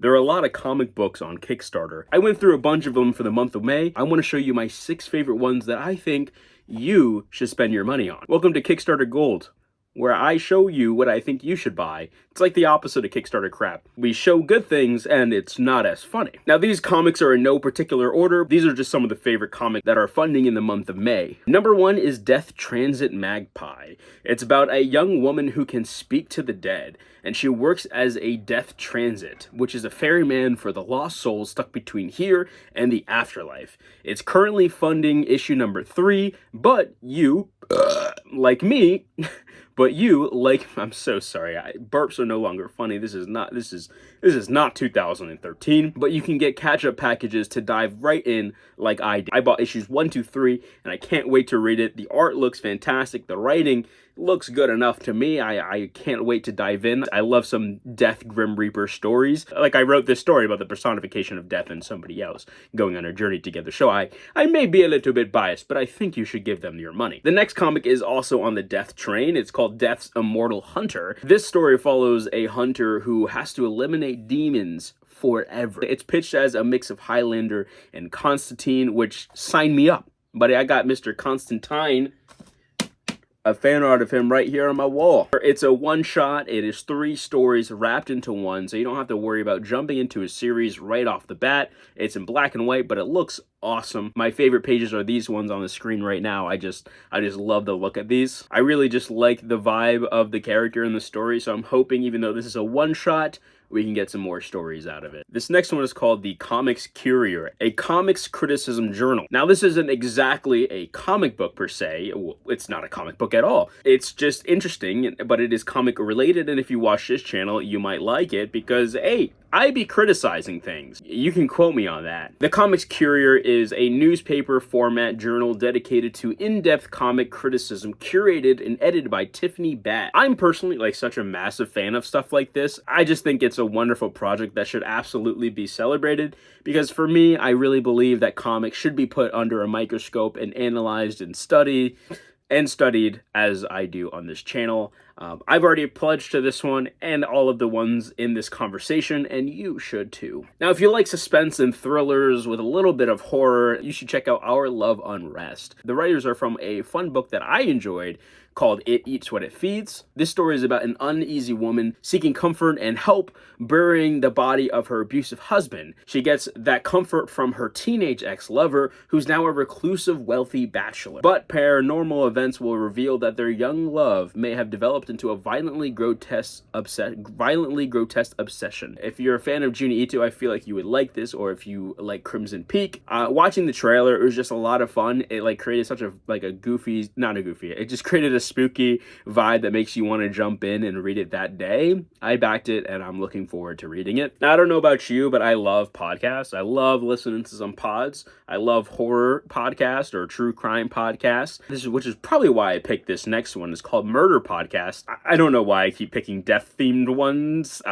There are a lot of comic books on Kickstarter. I went through a bunch of them for the month of May. I want to show you my 6 favorite ones that I think you should spend your money on. Welcome to Kickstarter Gold, where I show you what I think you should buy. It's like the opposite of Kickstarter crap. We show good things, and it's not as funny. Now, these comics are in no particular order. These are just some of the favorite comics that are funding in the month of May. Number 1 is Death Transit Magpie. It's about a young woman who can speak to the dead, and she works as a death transit, which is a ferryman for the lost souls stuck between here and the afterlife. It's currently funding issue number 3, but you, like me, I'm so sorry, burps are no longer funny. This is not 2013, but you can get catch-up packages to dive right in like I did. I bought issues 1, 2, 3, and I can't wait to read it. The art looks fantastic. The writing looks good enough to me. I can't wait to dive in. I love some Death Grim Reaper stories. Like, I wrote this story about the personification of death and somebody else going on a journey together. So I may be a little bit biased, but I think you should give them your money. The next comic is also on the death train. It's called Death's Immortal Hunter. This story follows a hunter who has to eliminate demons forever. It's pitched as a mix of Highlander and Constantine, which sign me up. But I got Mr. Constantine, a fan art of him right here on my wall. It's a one-shot. It is 3 stories wrapped into one, so you don't have to worry about jumping into a series right off the bat. It's in black and white, but it looks awesome. My favorite pages are these ones on the screen right now. I just love the look at these. I really just like the vibe of the character in the story, so I'm hoping, even though this is a one-shot, we can get some more stories out of it. This next one is called the Comics Courier, a comics criticism journal. Now, this isn't exactly a comic book per se. It's not a comic book at all. It's just interesting, but it is comic related, and if you watch this channel, you might like it because, hey, I be criticizing things. You can quote me on that. The Comics Courier is a newspaper format journal dedicated to in-depth comic criticism, curated and edited by Tiffany Batt. I'm personally such a massive fan of stuff like this. I just think it's a wonderful project that should absolutely be celebrated, because for me, I really believe that comics should be put under a microscope and analyzed and studied as I do on this channel. I've already pledged to this one and all of the ones in this conversation, and you should too. Now, if you like suspense and thrillers with a little bit of horror, you should check out Our Love Unrest. The writers are from a fun book that I enjoyed called It Eats What It Feeds. This story is about an uneasy woman seeking comfort and help burying the body of her abusive husband. She gets that comfort from her teenage ex-lover, who's now a reclusive, wealthy bachelor. But paranormal events will reveal that their young love may have developed into a violently grotesque obsession. If you're a fan of Junji Ito, I feel like you would like this, or if you like Crimson Peak. Watching the trailer, it was just a lot of fun. It created such a it just created a spooky vibe that makes you want to jump in and read it that day. I backed it, and I'm looking forward to reading it. Now, I don't know about you, but I love podcasts. I love listening to some pods. I love horror podcasts or true crime podcasts. Which is probably why I picked this next one. It's called Murder Podcast. I don't know why I keep picking death-themed ones.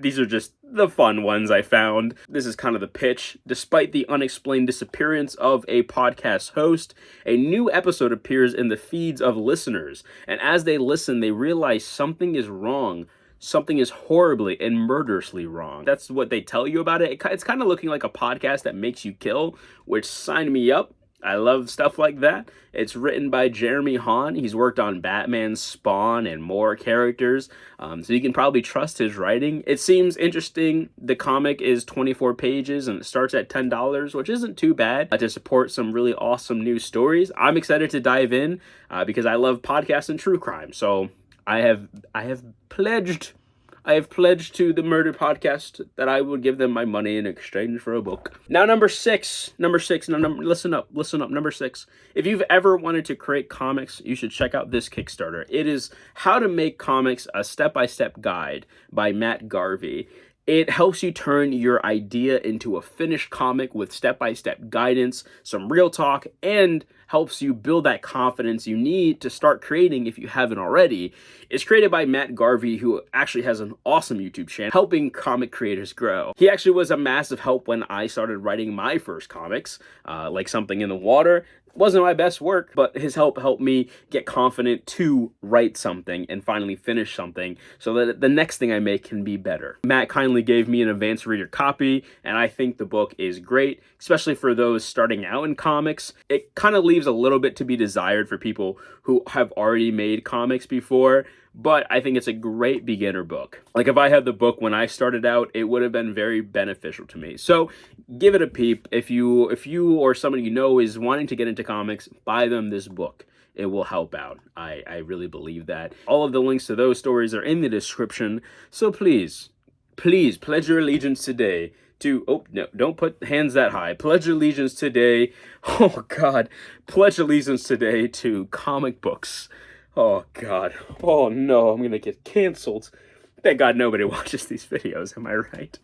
These are just the fun ones I found. This is kind of the pitch. Despite the unexplained disappearance of a podcast host, a new episode appears in the feeds of listeners. And as they listen, they realize something is wrong. Something is horribly and murderously wrong. That's what they tell you about it. It's kind of looking like a podcast that makes you kill, which signed me up. I love stuff like that. It's written by Jeremy Hahn. He's worked on Batman, Spawn, and more characters, so you can probably trust his writing. It seems interesting. The comic is 24 pages, and it starts at $10, which isn't too bad to support some really awesome new stories. I'm excited to dive in because I love podcasts and true crime. So I have pledged to the Murder Podcast that I would give them my money in exchange for a book. Now, number six. Listen up. Number 6. If you've ever wanted to create comics, you should check out this Kickstarter. It is How to Make Comics, a Step-by-Step Guide by Matt Garvey. It helps you turn your idea into a finished comic with step-by-step guidance, some real talk, and helps you build that confidence you need to start creating if you haven't already. It's created by Matt Garvey, who actually has an awesome YouTube channel helping comic creators grow. He actually was a massive help when I started writing my first comics, like Something in the Water. Wasn't my best work, but his help helped me get confident to write something and finally finish something so that the next thing I make can be better. Matt kindly gave me an advanced reader copy, and I think the book is great, especially for those starting out in comics. It kind of leaves a little bit to be desired for people who have already made comics before, but I think it's a great beginner book. Like, if I had the book when I started out, it would have been very beneficial to me. So give it a peep. If you or somebody you know is wanting to get into comics, buy them this book. It will help out. I really believe that. All of the links to those stories are in the description. So please pledge your allegiance today to, oh, no, don't put hands that high. Pledge allegiance today. Oh, God. Pledge allegiance today to comic books. Oh, God. Oh, no. I'm going to get canceled. Thank God nobody watches these videos. Am I right?